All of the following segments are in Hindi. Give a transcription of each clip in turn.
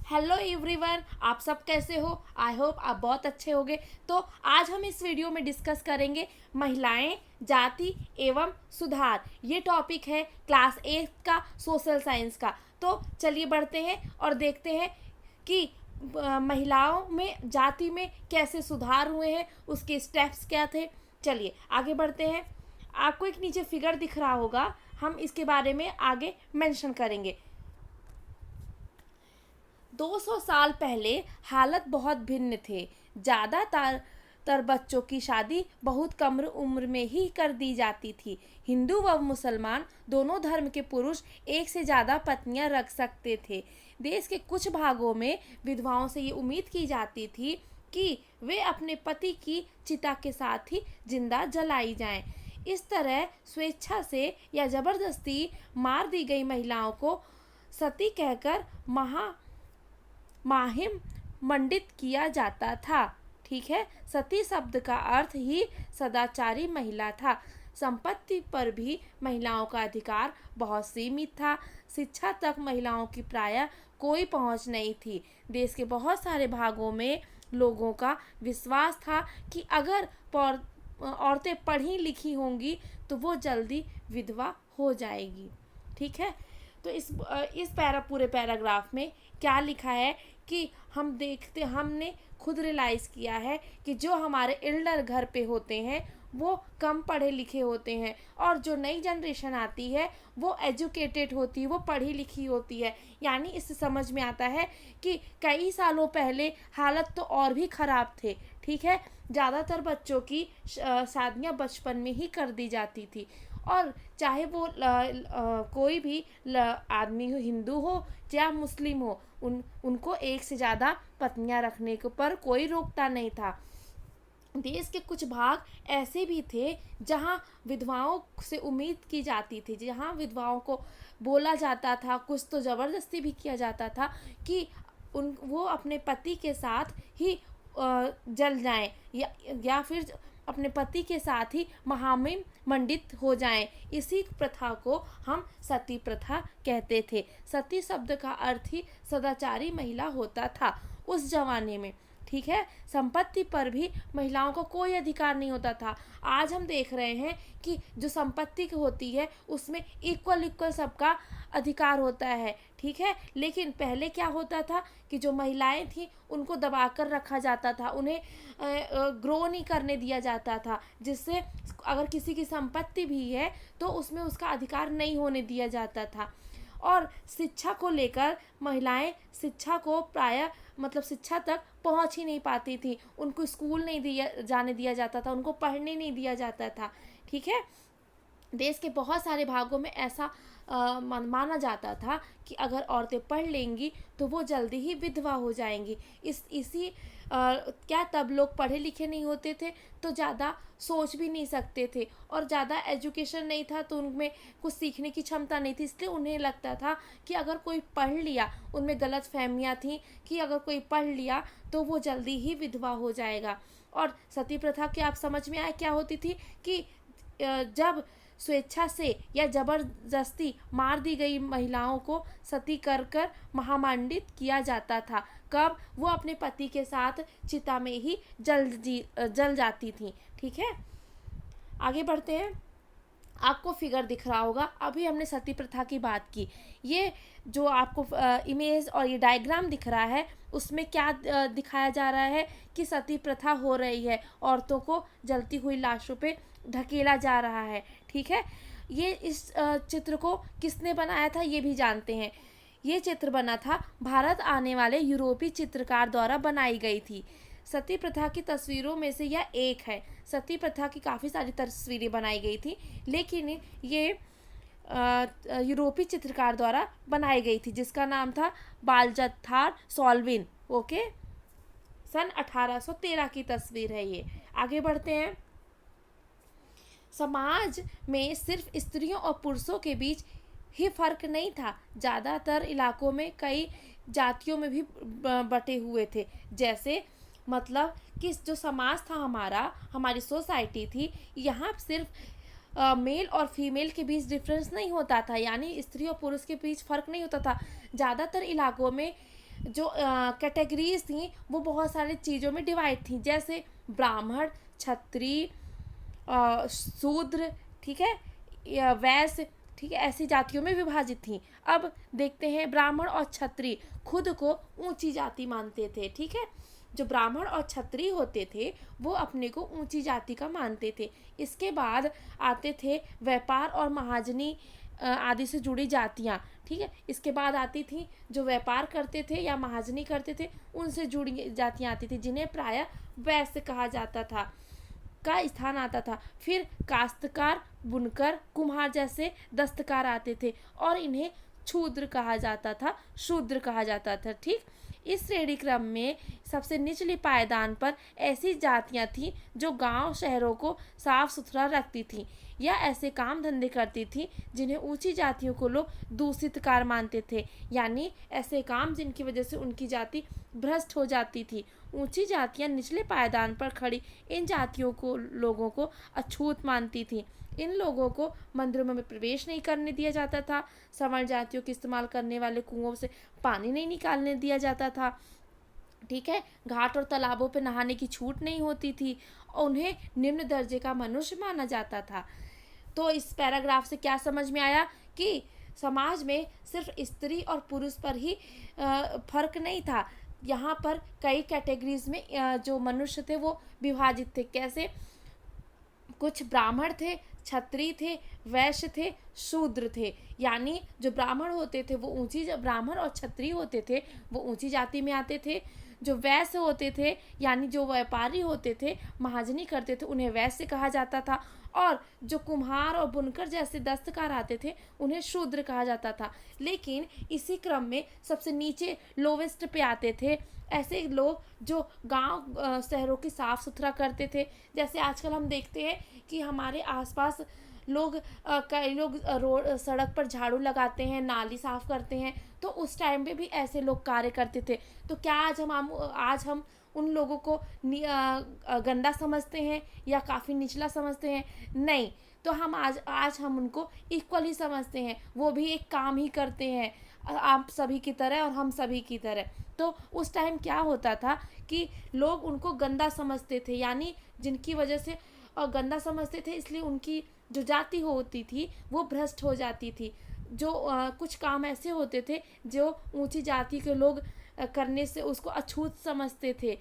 हेलो एवरीवन, आप सब कैसे हो। आई होप आप बहुत अच्छे होंगे। तो आज हम इस वीडियो में डिस्कस करेंगे महिलाएं, जाति एवं सुधार। ये टॉपिक है क्लास 8 का सोशल साइंस का। तो चलिए बढ़ते हैं और देखते हैं कि महिलाओं में जाति में कैसे सुधार हुए हैं, उसके स्टेप्स क्या थे। चलिए आगे बढ़ते हैं। आपको एक नीचे फिगर दिख रहा होगा, हम इसके बारे में आगे मेंशन करेंगे। 200 साल पहले हालत बहुत भिन्न थे। ज़्यादातर बच्चों की शादी बहुत कम उम्र में ही कर दी जाती थी। हिंदू व मुसलमान दोनों धर्म के पुरुष एक से ज़्यादा पत्नियां रख सकते थे। देश के कुछ भागों में विधवाओं से ये उम्मीद की जाती थी कि वे अपने पति की चिता के साथ ही जिंदा जलाई जाएं। इस तरह स्वेच्छा से या जबरदस्ती मार दी गई महिलाओं को सती कहकर माहिम मंडित किया जाता था। ठीक है, सती शब्द का अर्थ ही सदाचारी महिला था। संपत्ति पर भी महिलाओं का अधिकार बहुत सीमित था। शिक्षा तक महिलाओं की प्रायः कोई पहुंच नहीं थी। देश के बहुत सारे भागों में लोगों का विश्वास था कि अगर औरतें पढ़ी लिखी होंगी तो वो जल्दी विधवा हो जाएगी। ठीक है, तो इस पूरे पैराग्राफ में क्या लिखा है कि हमने खुद रियलाइज़ किया है कि जो हमारे एल्डर घर पे होते हैं वो कम पढ़े लिखे होते हैं, और जो नई जनरेशन आती है वो एजुकेटेड होती है, वो पढ़ी लिखी होती है। यानी इससे समझ में आता है कि कई सालों पहले हालत तो और भी ख़राब थे। ठीक है, ज़्यादातर बच्चों की शादियाँ बचपन में ही कर दी जाती थी, और चाहे वो कोई भी आदमी हो, हिंदू हो या मुस्लिम हो, उनको एक से ज़्यादा पत्नियां रखने के पर कोई रोकता नहीं था। देश के कुछ भाग ऐसे भी थे जहां विधवाओं से उम्मीद की जाती थी, जहां विधवाओं को बोला जाता था, कुछ तो ज़बरदस्ती भी किया जाता था कि वो अपने पति के साथ ही जल जाएं, या फिर अपने पति के साथ ही महामिम मंडित हो जाएं। इसी प्रथा को हम सती प्रथा कहते थे। सती शब्द का अर्थ ही सदाचारी महिला होता था उस जमाने में। ठीक है, संपत्ति पर भी महिलाओं को कोई अधिकार नहीं होता था। आज हम देख रहे हैं कि जो संपत्ति होती है उसमें इक्वल सबका अधिकार होता है। ठीक है, लेकिन पहले क्या होता था कि जो महिलाएं थी उनको दबा कर रखा जाता था, उन्हें ग्रो नहीं करने दिया जाता था, जिससे अगर किसी की संपत्ति भी है तो उसमें उसका अधिकार नहीं होने दिया जाता था। और शिक्षा को लेकर महिलाएं शिक्षा को प्रायः शिक्षा तक पहुंच ही नहीं पाती थी। उनको स्कूल नहीं जाने दिया जाता था, उनको पढ़ने नहीं दिया जाता था। ठीक है, देश के बहुत सारे भागों में ऐसा माना जाता था कि अगर औरतें पढ़ लेंगी तो वो जल्दी ही विधवा हो जाएंगी। क्या तब लोग पढ़े लिखे नहीं होते थे तो ज़्यादा सोच भी नहीं सकते थे, और ज़्यादा एजुकेशन नहीं था तो उनमें कुछ सीखने की क्षमता नहीं थी, इसलिए उन्हें लगता था कि अगर कोई पढ़ लिया, उनमें गलत फहमियाँ थी कि अगर कोई पढ़ लिया तो वो जल्दी ही विधवा हो जाएगा। और सती प्रथा की आप समझ में आए क्या होती थी कि जब स्वेच्छा से या जबरदस्ती मार दी गई महिलाओं को सती कर कर महामंडित किया जाता था। कब? वो अपने पति के साथ चिता में ही जल जाती थी। ठीक है, आगे बढ़ते हैं। आपको फिगर दिख रहा होगा, अभी हमने सती प्रथा की बात की। ये जो आपको इमेज और ये डायग्राम दिख रहा है उसमें क्या दिखाया जा रहा है कि सती प्रथा हो रही है, औरतों को जलती हुई लाशों पे ढकेला जा रहा है। ठीक है, ये इस चित्र को किसने बनाया था ये भी जानते हैं। ये चित्र बना था भारत आने वाले यूरोपीय चित्रकार द्वारा बनाई गई थी। सती प्रथा की तस्वीरों में से यह एक है। सती प्रथा की काफ़ी सारी तस्वीरें बनाई गई थी, लेकिन ये यूरोपीय चित्रकार द्वारा बनाई गई थी जिसका नाम था बालजथार सॉल्विन। ओके, सन 1813 की तस्वीर है ये। आगे बढ़ते हैं। समाज में सिर्फ स्त्रियों और पुरुषों के बीच ही फर्क नहीं था, ज़्यादातर इलाकों में कई जातियों में भी बटे हुए थे। जैसे कि जो समाज था हमारी सोसाइटी थी, यहाँ सिर्फ मेल और फीमेल के बीच डिफरेंस नहीं होता था, यानी स्त्री और पुरुष के बीच फ़र्क नहीं होता था। ज़्यादातर इलाकों में जो कैटेगरीज थी वो बहुत सारे चीज़ों में डिवाइड थी, जैसे ब्राह्मण, क्षत्रिय, शूद्र, ठीक है, या वैश्य, ठीक है, ऐसी जातियों में विभाजित थी। अब देखते हैं, ब्राह्मण और क्षत्रिय खुद को ऊंची जाति मानते थे, ठीक है। जो ब्राह्मण और क्षत्रिय होते थे वो अपने को ऊंची जाति का मानते थे। इसके बाद आते थे व्यापार और महाजनी आदि से जुड़ी जातियाँ, ठीक है। इसके बाद आती थी जो व्यापार करते थे या महाजनी करते थे उनसे जुड़ी जातियाँ आती थी, जिन्हें प्रायः वैश्य कहा जाता था, का स्थान आता था। फिर काश्तकार, बुनकर, कुम्हार जैसे दस्तकार आते थे और इन्हें शूद्र कहा जाता था, शूद्र कहा जाता था, ठीक। इस श्रेणी क्रम में सबसे निचले पायदान पर ऐसी जातियां थीं जो गांव शहरों को साफ सुथरा रखती थीं या ऐसे काम धंधे करती थीं जिन्हें ऊंची जातियों को लोग दूषित कार मानते थे, यानी ऐसे काम जिनकी वजह से उनकी जाति भ्रष्ट हो जाती थी। ऊंची जातियां निचले पायदान पर खड़ी इन जातियों को लोगों को अछूत मानती थीं। इन लोगों को मंदिरों में प्रवेश नहीं करने दिया जाता था। सवर्ण जातियों के इस्तेमाल करने वाले कुओं से पानी नहीं निकालने दिया जाता था, ठीक है। घाट और तालाबों पर नहाने की छूट नहीं होती थी। उन्हें निम्न दर्जे का मनुष्य माना जाता था। तो इस पैराग्राफ से क्या समझ में आया कि समाज में सिर्फ स्त्री और पुरुष पर ही फर्क नहीं था। यहाँ पर कई कैटेगरीज में जो मनुष्य थे वो विभाजित थे। कैसे? कुछ ब्राह्मण थे, क्षत्रिय थे, वैश्य थे, शूद्र थे। यानी जो ब्राह्मण होते थे वो ऊंची, ब्राह्मण और क्षत्रिय होते थे वो ऊंची जाति में आते थे। जो वैश्य होते थे यानी जो व्यापारी होते थे, महाजनी करते थे, उन्हें वैश्य कहा जाता था। और जो कुम्हार और बुनकर जैसे दस्तकार आते थे उन्हें शूद्र कहा जाता था। लेकिन इसी क्रम में सबसे नीचे लोवेस्ट पे आते थे ऐसे लोग जो गांव शहरों की साफ सुथरा करते थे। जैसे आजकल हम देखते हैं कि हमारे आसपास लोग कई लोग रोड सड़क पर झाड़ू लगाते हैं, नाली साफ करते हैं, तो उस टाइम पे भी ऐसे लोग कार्य करते थे। तो क्या आज हम उन लोगों को गंदा समझते हैं या काफ़ी निचला समझते हैं? नहीं। तो हम आज हम उनको इक्वल ही समझते हैं। वो भी एक काम ही करते हैं आप सभी की तरह और हम सभी की तरह। तो उस टाइम क्या होता था कि लोग उनको गंदा समझते थे, यानी जिनकी वजह से गंदा समझते थे, इसलिए उनकी जो जाति होती थी वो भ्रष्ट हो जाती थी। जो कुछ काम ऐसे होते थे जो ऊंची जाति के लोग करने से उसको अछूत समझते थे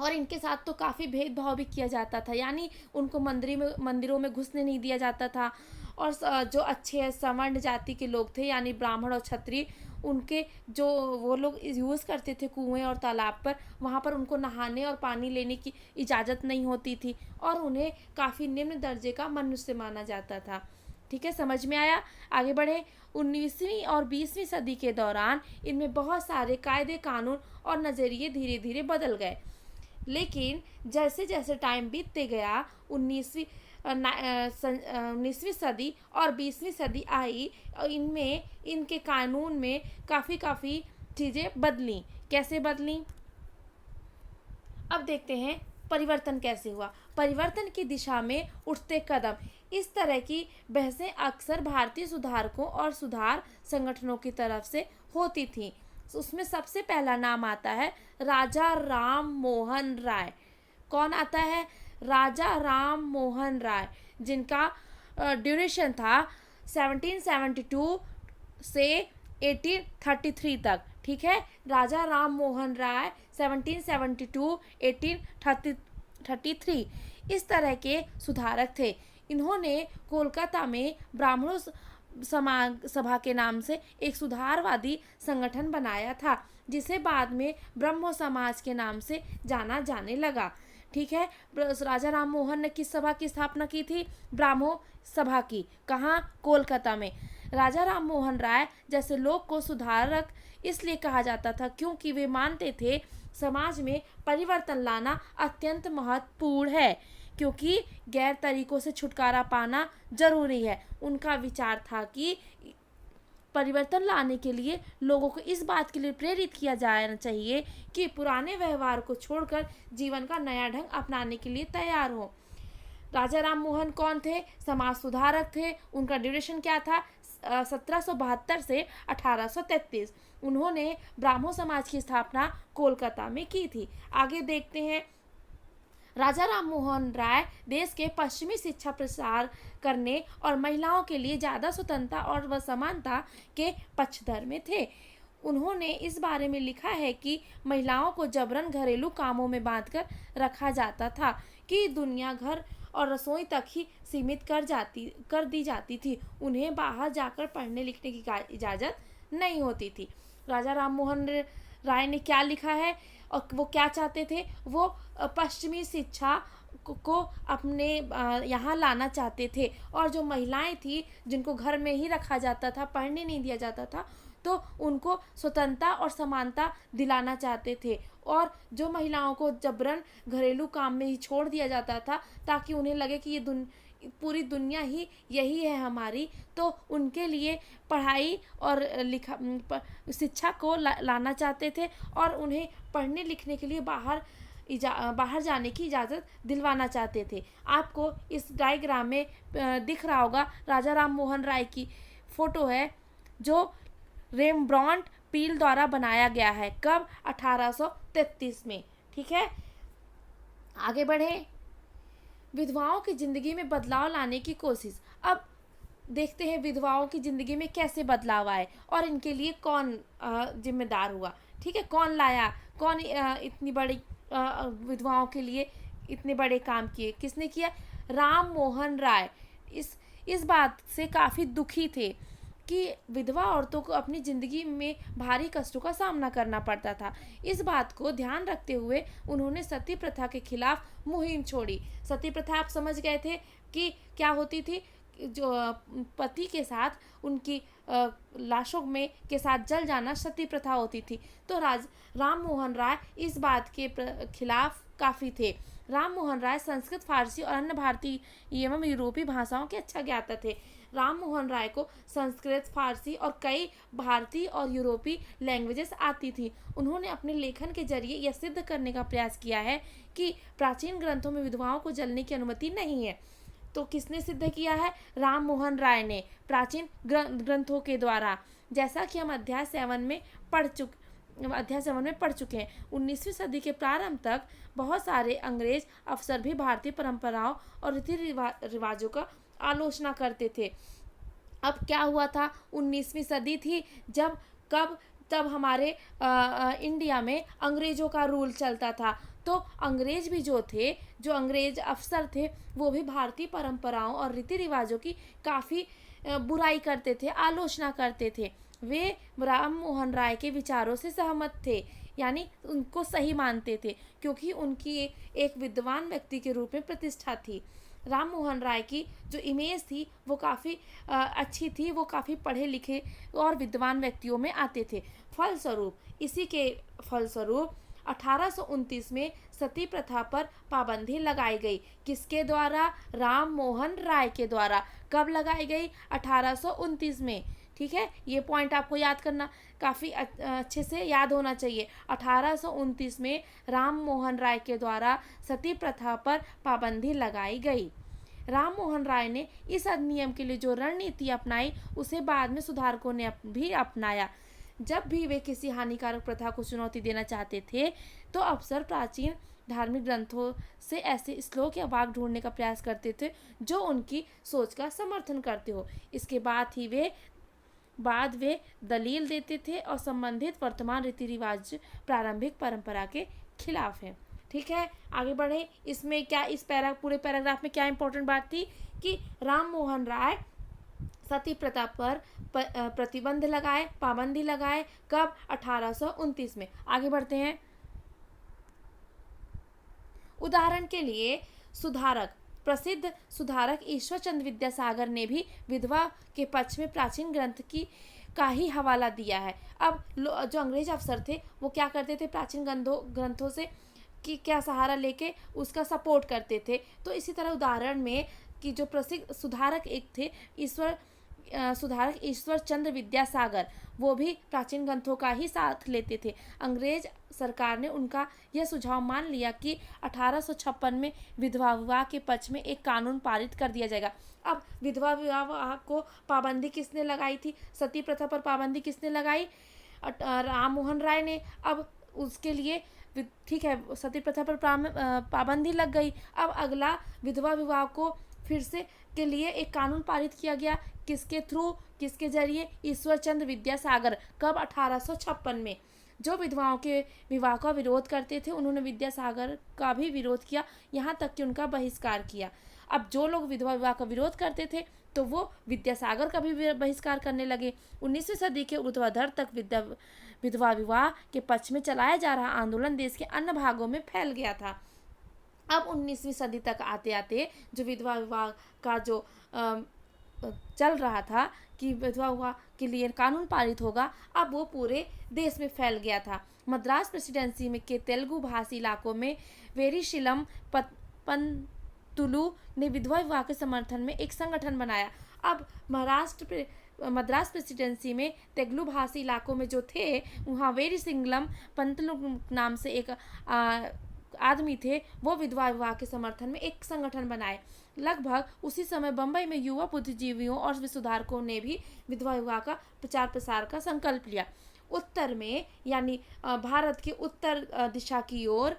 और इनके साथ तो काफ़ी भेदभाव भी किया जाता था। यानी उनको मंदिरों में घुसने नहीं दिया जाता था। और जो अच्छे सवर्ण जाति के लोग थे यानी ब्राह्मण और क्षत्रिय, उनके जो वो लोग यूज़ करते थे कुएं और तालाब पर, वहाँ पर उनको नहाने और पानी लेने की इजाज़त नहीं होती थी और उन्हें काफ़ी निम्न दर्जे का मनुष्य माना जाता था। ठीक है, समझ में आया? आगे बढ़े। 19वीं और 20वीं सदी के दौरान इनमें बहुत सारे कायदे कानून और नज़रिए धीरे धीरे बदल गए। लेकिन जैसे जैसे टाइम बीतते गया 19वीं सदी और 20वीं सदी आई, इनमें इनके कानून में काफ़ी चीज़ें बदली। कैसे बदली? अब देखते हैं परिवर्तन कैसे हुआ। परिवर्तन की दिशा में उठते कदम। इस तरह की बहसें अक्सर भारतीय सुधारकों और सुधार संगठनों की तरफ से होती थीं। उसमें सबसे पहला नाम आता है राजा राम मोहन राय। कौन आता है? राजा राम मोहन राय, जिनका ड्यूरेशन था 1772 से 1833 तक। ठीक है, राजा राम मोहन राय 1772 1833 इस तरह के सुधारक थे। इन्होंने कोलकाता में ब्राह्मणों समाज सभा के नाम से एक सुधारवादी संगठन बनाया था, जिसे बाद में ब्रह्मो समाज के नाम से जाना जाने लगा। ठीक है, राजा राम मोहन ने किस सभा की स्थापना की थी? ब्राह्मो सभा की। कहाँ? कोलकाता में। राजा राम मोहन राय जैसे लोग को सुधारक इसलिए कहा जाता था क्योंकि वे मानते थे समाज में परिवर्तन लाना अत्यंत महत्वपूर्ण है, क्योंकि गैर तरीकों से छुटकारा पाना जरूरी है। उनका विचार था कि परिवर्तन लाने के लिए लोगों को इस बात के लिए प्रेरित किया जाना चाहिए कि पुराने व्यवहार को छोड़कर जीवन का नया ढंग अपनाने के लिए तैयार हो। राजा राम मोहन कौन थे? समाज सुधारक थे। उनका ड्यूरेशन क्या था? 1772 से 1833। उन्होंने ब्राह्मो समाज की स्थापना कोलकाता में की थी। आगे देखते हैं, राजा राम मोहन राय देश के पश्चिमी शिक्षा प्रसार करने और महिलाओं के लिए ज़्यादा स्वतंत्रता और व समानता के पक्षधर में थे। उन्होंने इस बारे में लिखा है कि महिलाओं को जबरन घरेलू कामों में बांधकर रखा जाता था कि दुनिया घर और रसोई तक ही सीमित कर दी जाती थी। उन्हें बाहर जाकर पढ़ने लिखने की इजाज़त नहीं होती थी। राजा राम मोहन राय ने क्या लिखा है और वो क्या चाहते थे? वो पश्चिमी शिक्षा को अपने यहाँ लाना चाहते थे, और जो महिलाएं थी जिनको घर में ही रखा जाता था, पढ़ने नहीं दिया जाता था, तो उनको स्वतंत्रता और समानता दिलाना चाहते थे। और जो महिलाओं को जबरन घरेलू काम में ही छोड़ दिया जाता था ताकि उन्हें लगे कि ये पूरी दुनिया ही यही है हमारी, तो उनके लिए पढ़ाई और शिक्षा को लाना चाहते थे और उन्हें पढ़ने लिखने के लिए बाहर जाने की इजाज़त दिलवाना चाहते थे। आपको इस डायग्राम में दिख रहा होगा, राजा राम मोहन राय की फ़ोटो है जो रेम्ब्रांड पील द्वारा बनाया गया है। कब? 1833 में। ठीक है, आगे बढ़े। विधवाओं की ज़िंदगी में बदलाव लाने की कोशिश। अब देखते हैं विधवाओं की ज़िंदगी में कैसे बदलाव आए और इनके लिए कौन जिम्मेदार हुआ। ठीक है, कौन लाया, कौन इतनी बड़ी विधवाओं के लिए इतने बड़े काम किए, किसने किया? राम मोहन राय इस बात से काफ़ी दुखी थे कि विधवा औरतों को अपनी ज़िंदगी में भारी कष्टों का सामना करना पड़ता था। इस बात को ध्यान रखते हुए उन्होंने सती प्रथा के खिलाफ मुहिम छोड़ी। सती प्रथा आप समझ गए थे कि क्या होती थी? जो पति के साथ उनकी लाशों में के साथ जल जाना सती प्रथा होती थी। तो राम मोहन राय इस बात के खिलाफ काफ़ी थे। राम मोहन राय संस्कृत, फारसी और अन्य भारतीय एवं यूरोपीय भाषाओं के अच्छा ज्ञाता थे। राम मोहन राय को संस्कृत, फारसी और कई भारतीय और यूरोपीय लैंग्वेजेस आती थी। उन्होंने अपने लेखन के जरिए यह सिद्ध करने का प्रयास किया है कि प्राचीन ग्रंथों में विधवाओं को जलने की अनुमति नहीं है। तो किसने सिद्ध किया है? राम मोहन राय ने, प्राचीन ग्रंथों के द्वारा। जैसा कि हम अध्याय 7 में पढ़ चुके हैं। 19वीं सदी के प्रारंभ तक बहुत सारे अंग्रेज अफसर भी भारतीय परंपराओं और रीति रिवाजों का आलोचना करते थे। अब क्या हुआ था? 19वीं सदी थी तब हमारे इंडिया में अंग्रेजों का रूल चलता था। तो अंग्रेज भी जो अंग्रेज अफसर थे, वो भी भारतीय परंपराओं और रीति रिवाजों की काफ़ी बुराई करते थे, आलोचना करते थे। वे राम मोहन राय के विचारों से सहमत थे, यानी उनको सही मानते थे, क्योंकि उनकी एक विद्वान व्यक्ति के रूप में प्रतिष्ठा थी। राम मोहन राय की जो इमेज थी वो काफ़ी अच्छी थी, वो काफ़ी पढ़े लिखे और विद्वान व्यक्तियों में आते थे। इसी के फलस्वरूप 1829 में सती प्रथा पर पाबंदी लगाई गई। किसके द्वारा? राम मोहन राय के द्वारा। कब लगाई गई? 1829 में। ठीक है, ये पॉइंट आपको याद करना, काफ़ी अच्छे से याद होना चाहिए। 1829 में राम मोहन राय के द्वारा सती प्रथा पर पाबंदी लगाई गई। राम मोहन राय ने इस अधिनियम के लिए जो रणनीति अपनाई उसे बाद में सुधारकों ने भी अपनाया। जब भी वे किसी हानिकारक प्रथा को चुनौती देना चाहते थे तो अक्सर प्राचीन धार्मिक ग्रंथों से ऐसे श्लोक या वाक्य ढूंढने का प्रयास करते थे जो उनकी सोच का समर्थन करते हो। इसके बाद वे दलील देते थे और संबंधित वर्तमान रीति रिवाज प्रारंभिक परंपरा के खिलाफ है। ठीक है, आगे बढ़े। इसमें क्या पूरे पैराग्राफ में क्या इंपॉर्टेंट बात थी कि राम मोहन राय सती प्रथा पर प्रतिबंध लगाए, पाबंदी लगाए। कब? 1829 में। आगे बढ़ते हैं। उदाहरण के लिए प्रसिद्ध सुधारक ईश्वर चंद्र विद्यासागर ने भी विधवा के पक्ष में प्राचीन ग्रंथ का ही हवाला दिया है। अब जो अंग्रेज अफसर थे वो क्या करते थे? प्राचीन ग्रंथों से कि क्या सहारा लेके उसका सपोर्ट करते थे। तो इसी तरह उदाहरण में कि जो प्रसिद्ध सुधारक एक थे सुधारक ईश्वर चंद्र विद्यासागर, वो भी प्राचीन ग्रंथों का ही साथ लेते थे। अंग्रेज सरकार ने उनका यह सुझाव मान लिया कि 1856 में विधवा विवाह के पक्ष में एक कानून पारित कर दिया जाएगा। अब विधवा विवाह को पाबंदी किसने लगाई थी? सती प्रथा पर पाबंदी किसने लगाई? राम मोहन राय ने। अब उसके लिए ठीक है, सती प्रथा पर पाबंदी लग गई। अब अगला विधवा विवाह को फिर से के लिए एक कानून पारित किया गया। किसके थ्रू, किसके जरिए? ईश्वर चंद्र विद्यासागर। कब? 1856 में। जो विधवाओं के विवाह का विरोध करते थे, उन्होंने विद्यासागर का भी विरोध किया, यहाँ तक कि उनका बहिष्कार किया। अब जो लोग विधवा विवाह का विरोध करते थे, तो वो विद्यासागर का भी बहिष्कार करने लगे। 19वीं सदी के ऊर्ध्वाधर तक विधवा विवाह के पक्ष में चलाया जा रहा आंदोलन देश के अन्य भागों में फैल गया था। अब 19वीं सदी तक आते आते जो विधवा विवाह का जो चल रहा था कि विधवा विवाह के लिए कानून पारित होगा, अब वो पूरे देश में फैल गया था। मद्रास प्रेसिडेंसी में के तेलुगु भाषी इलाकों में वेरिशिलम पंतुलु ने विधवा विवाह के समर्थन में एक संगठन बनाया। अब मद्रास प्रेसिडेंसी में तेलुगु भाषी इलाकों में जो थे, वहाँ वेरिसिंगलम पंतुलु नाम से एक आदमी थे, वो विधवा विवाह के समर्थन में एक संगठन बनाए। लगभग उसी समय बम्बई में युवा बुद्धिजीवियों और सुधारकों ने भी विधवा विवाह का प्रचार प्रसार का संकल्प लिया। उत्तर में, यानी भारत के उत्तर दिशा की ओर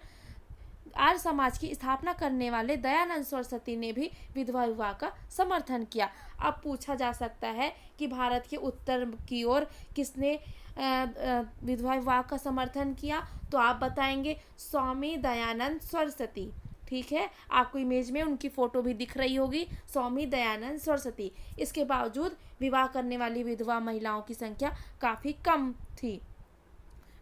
आर्य समाज की स्थापना करने वाले दयानंद सरस्वती ने भी विधवा विवाह का समर्थन किया। अब पूछा जा सकता है कि भारत के उत्तर की ओर किसने विधवा विवाह का समर्थन किया? तो आप बताएंगे स्वामी दयानंद सरस्वती। ठीक है, आपको इमेज में उनकी फोटो भी दिख रही होगी, स्वामी दयानंद सरस्वती। इसके बावजूद विवाह करने वाली विधवा महिलाओं की संख्या काफ़ी कम थी।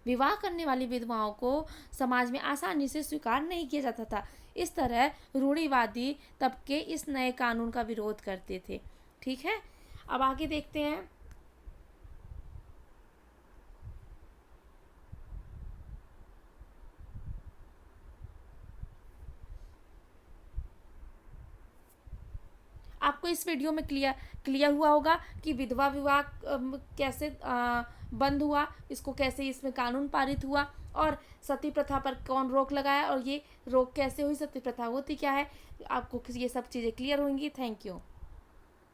विवाह करने वाली विधवाओं को समाज में आसानी से स्वीकार नहीं किया जाता था। इस तरह रूढ़िवादी तबके इस नए कानून का विरोध करते थे। ठीक है, अब आगे देखते हैं। आपको इस वीडियो में क्लियर हुआ होगा कि विधवा विवाह कैसे बंद हुआ, इसको कैसे इसमें कानून पारित हुआ, और सती प्रथा पर कौन रोक लगाया, और ये रोक कैसे हुई, सती प्रथा होती क्या है। आपको ये सब चीज़ें क्लियर होंगी। Thank you.